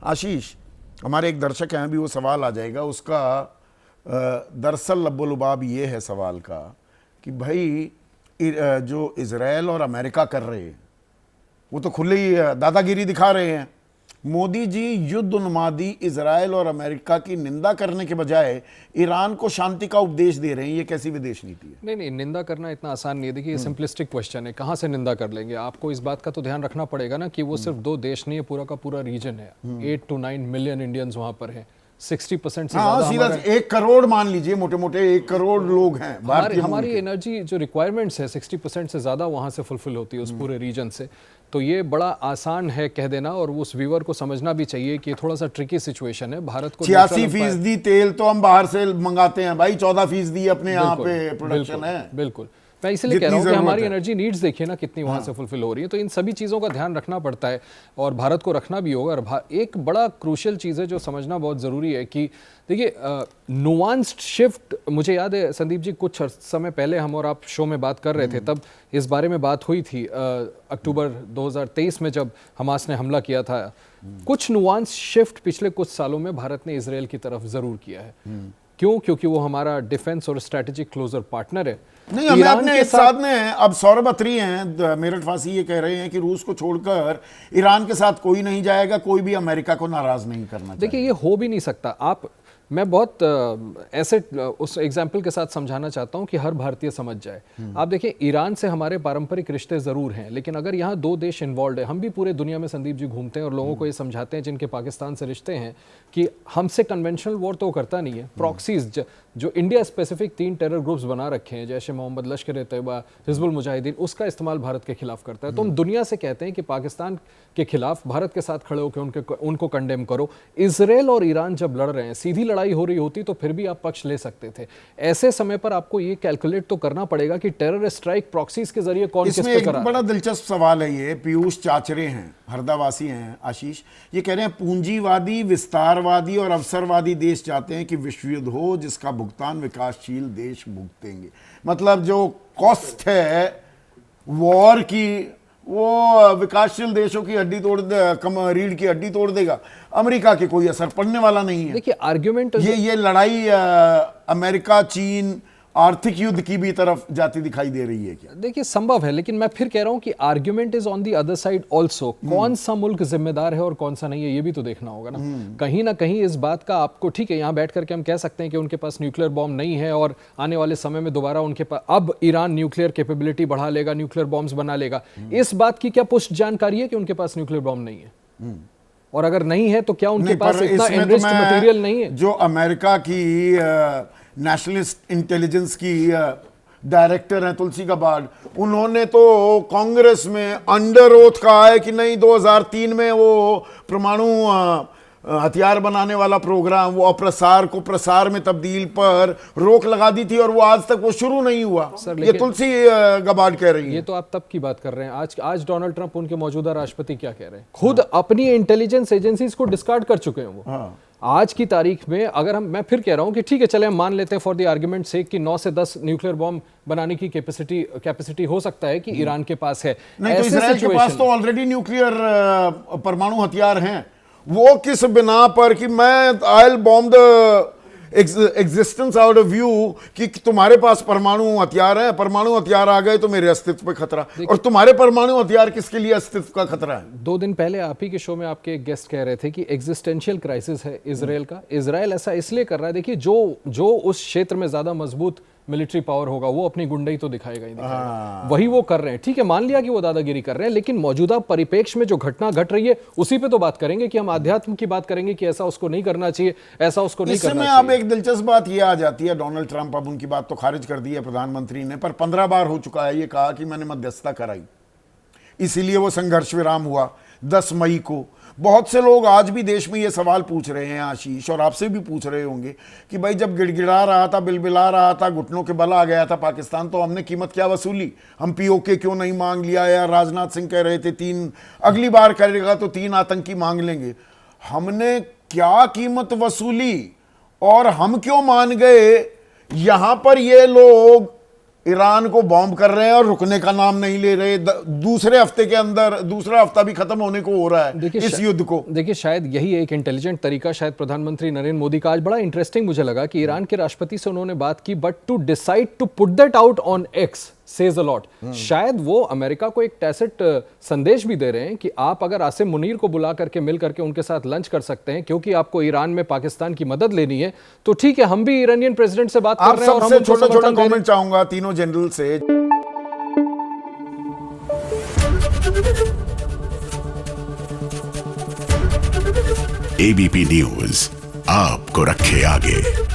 आशीष, हमारे एक दर्शक हैं, अभी वो सवाल आ जाएगा उसका। दरअसल लब्बो-लुबाब ये है सवाल का कि भाई जो इजराइल और अमेरिका कर रहे हैं वो तो खुले ही दादागिरी दिखा रहे हैं। मोदी जी युद्ध उन्मादी इजराइल और अमेरिका की निंदा करने के बजाय ईरान को शांति का उपदेश दे रहे हैं। ये कैसी विदेश नीति है? नहीं नहीं, निंदा करना इतना आसान नहीं है। देखिए, ये सिंपलिस्टिक क्वेश्चन है, कहाँ से निंदा कर लेंगे। आपको इस बात का तो ध्यान रखना पड़ेगा ना कि वो सिर्फ 2 देश नहीं है, पूरा का पूरा रीजन है। 8 to 9 मिलियन इंडियंस वहां पर हैं। 60% से सीधा 1 करोड़ मान लीजिए, मोटे मोटे 1 करोड़ लोग हैं। हमारी एनर्जी जो रिक्वायरमेंट्स है 60% से ज्यादा वहां से फुलफिल होती है उस पूरे रीजन से। तो ये बड़ा आसान है कह देना, और उस व्यूअर को समझना भी चाहिए कि थोड़ा सा ट्रिकी सिचुएशन है। भारत को 86% तेल तो हम बाहर से मंगाते हैं भाई, 14% अपने यहाँ पे प्रोडक्शन है। बिल्कुल, मैं इसलिए कह रहा हूँ कि हमारी एनर्जी नीड्स देखिए ना कितनी वहाँ से फुलफिल हो रही है। तो इन सभी चीज़ों का ध्यान रखना पड़ता है और भारत को रखना भी होगा। और एक बड़ा क्रूशियल चीज़ है जो समझना बहुत ज़रूरी है कि देखिए, नुआंस्ड शिफ्ट, मुझे याद है संदीप जी कुछ समय पहले हम और आप शो में बात कर रहे थे, तब इस बारे में बात हुई थी अक्टूबर 2023 में जब हमास ने हमला किया था। कुछ नुआंस शिफ्ट पिछले कुछ सालों में भारत ने इसराइल की तरफ ज़रूर किया है। क्यों? क्योंकि वो हमारा डिफेंस और स्ट्रेटेजिक क्लोजर पार्टनर है। नहीं, हमें अपने साथ में हैं। अब सौरभ अत्री हैं मेरठ वासी, ये कह रहे हैं कि रूस को छोड़कर ईरान के साथ कोई नहीं जाएगा, कोई भी अमेरिका को नाराज नहीं करना चाहिए। देखिए, ये हो भी नहीं सकता। मैं बहुत ऐसे उस एग्जाम्पल के साथ समझाना चाहता हूं कि हर भारतीय समझ जाए। आप देखिए, ईरान से हमारे पारंपरिक रिश्ते ज़रूर हैं, लेकिन अगर यहाँ 2 देश इन्वॉल्व है, हम भी पूरे दुनिया में संदीप जी घूमते हैं और लोगों को ये समझाते हैं जिनके पाकिस्तान से रिश्ते हैं कि हमसे कन्वेंशनल वॉर तो करता नहीं है। प्रॉक्सीज जो इंडिया स्पेसिफिक 3 टेरर ग्रुप्स बना रखे हैं, जैसे मोहम्मद, लश्कर-ए-तैयबा, हिजबुल मुजाहिदीन, उसका इस्तेमाल भारत के खिलाफ करता है। तो हम दुनिया से कहते हैं कि पाकिस्तान के खिलाफ भारत के साथ खड़े होकर उनको कंडेम करो। इसराइल और ईरान जब लड़ रहे हैं, सीधी लड़ाई हो रही होती तो फिर भी आप पक्ष ले सकते थे। ऐसे समय पर आपको ये कैलकुलेट तो करना पड़ेगा कि टेरर स्ट्राइक प्रॉक्सीज के जरिए कौन किस पे करा। बड़ा दिलचस्प सवाल है ये। पीयूष चाचरे हैं, हरदावासी हैं आशीष, ये कह रहे हैं पूंजीवादी, विस्तारवादी और अवसरवादी देश चाहते हैं कि विश्व युद्ध हो जिसका भुगतान विकासशील देश भुगतेंगे। मतलब जो कॉस्ट है वॉर की वो विकासशील देशों की हड्डी तोड़ रीढ़ की हड्डी तोड़ देगा, अमेरिका के कोई असर पड़ने वाला नहीं है। देखिए, आर्ग्यूमेंट ये लड़ाई अमेरिका चीन आर्थिक युद्ध की भी तरफ जाती दिखाई दे रही है क्या? देखिए, संभव है, लेकिन मैं फिर कह रहा हूं कि argument is on the other side also. कौन सा मुल्क जिम्मेदार है और कौन सा नहीं है, ये भी तो देखना होगा ना कहीं इस बात का आपको, ठीक है, यहां बैठ करके हम कह सकते हैं कि उनके पास न्यूक्लियर बॉम्ब नहीं है और आने वाले समय में दोबारा उनके पास, अब ईरान न्यूक्लियर कैपेबिलिटी बढ़ा लेगा, न्यूक्लियर बॉम्ब्स बना लेगा। इस बात की क्या पुष्ट जानकारी है कि उनके पास न्यूक्लियर बॉम्ब नहीं है? और अगर नहीं है तो क्या उनके पास इतना एनरिच्ड मटेरियल नहीं है? जो अमेरिका की नेशनलिस्ट इंटेलिजेंस की डायरेक्टर हैं तुलसी गाबार्ड, उन्होंने तो कांग्रेस में अंडर ओथ कहा है कि नहीं, 2003 में वो परमाणु हथियार बनाने वाला प्रोग्राम, वो अप्रसार को प्रसार में तब्दील पर रोक लगा दी थी और वो आज तक वो शुरू नहीं हुआ। ये तुलसी गाबार्ड कह रही है। ये तो आप तब की बात कर रहे हैं। आज डोनाल्ड ट्रंप, उनके मौजूदा राष्ट्रपति, क्या कह रहे हैं? खुद अपनी इंटेलिजेंस एजेंसीज को डिस्कार्ड कर चुके हैं वो। आज की तारीख में अगर मैं फिर कह रहा हूं कि ठीक है, चले हम मान लेते हैं फॉर द आर्गुमेंट से कि 9 से 10 न्यूक्लियर बॉम्ब बनाने की कैपेसिटी हो सकता है कि ईरान के पास है। नहीं, तो इजराइल के पास तो ऑलरेडी न्यूक्लियर परमाणु हथियार हैं। वो किस बिना पर कि मैं I will bomb the existence out of view, कि तुम्हारे पास परमाणु हथियार है, परमाणु हथियार आ गए तो मेरे अस्तित्व पे खतरा। और तुम्हारे परमाणु हथियार किसके लिए अस्तित्व का खतरा है? 2 दिन पहले आप ही के शो में आपके एक गेस्ट कह रहे थे कि एग्जिस्टेंशियल क्राइसिस है इसराइल का। इसराइल ऐसा इसलिए कर रहा है, देखिए, जो उस क्षेत्र में ज्यादा मजबूत मिलिट्री पावर होगा वो अपनी गुंडई तो दिखाएगा ही दिखाएगा। वही वो कर रहे हैं। ठीक है, मान लिया कि वो दादागिरी कर रहे हैं, लेकिन मौजूदा परिप्रेक्ष्य में जो घटना घट रही है उसी पे तो बात करेंगे कि हम आध्यात्म की बात करेंगे कि ऐसा उसको नहीं करना चाहिए, ऐसा उसको नहीं करना चाहिए। अब एक दिलचस्प बात ये आ जाती है, डोनाल्ड ट्रंप, अब उनकी बात तो खारिज कर दी है प्रधानमंत्री ने, पर 15 बार हो चुका है ये कहा कि मैंने मध्यस्थता कराई, इसीलिए वो संघर्ष विराम हुआ 10 मई को। बहुत से लोग आज भी देश में ये सवाल पूछ रहे हैं आशीष, और आपसे भी पूछ रहे होंगे कि भाई जब गिड़गिड़ा रहा था, बिलबिला रहा था, घुटनों के बल आ गया था पाकिस्तान, तो हमने कीमत क्या वसूली? हम पीओके क्यों नहीं मांग लिया? या राजनाथ सिंह कह रहे थे 3, अगली बार करेगा तो 3 आतंकी मांग लेंगे। हमने क्या कीमत वसूली और हम क्यों मान गए? यहां पर ये लोग ईरान को बॉम्ब कर रहे हैं और रुकने का नाम नहीं ले रहे। दूसरे हफ्ते के अंदर दूसरा हफ्ता भी खत्म होने को हो रहा है इस युद्ध को। देखिए, शायद यही एक इंटेलिजेंट तरीका शायद प्रधानमंत्री नरेंद्र मोदी का आज बड़ा इंटरेस्टिंग मुझे लगा कि ईरान के राष्ट्रपति से उन्होंने बात की, but to decide to put that out on X says a lot. शायद वो अमेरिका को एक टैसिट संदेश भी दे रहे हैं कि आप अगर आसिम मुनीर को बुला करके मिल करके उनके साथ लंच कर सकते हैं, क्योंकि आपको ईरान में पाकिस्तान की मदद लेनी है, तो ठीक है, हम भी ईरानियन प्रेसिडेंट से बात कर रहे हैं और हम उनको छोटा समर्थन दे रहे हैं। कमेंट चाहूंगा तीनों जनरल से। एबीपी न्यूज आपको रखे आगे।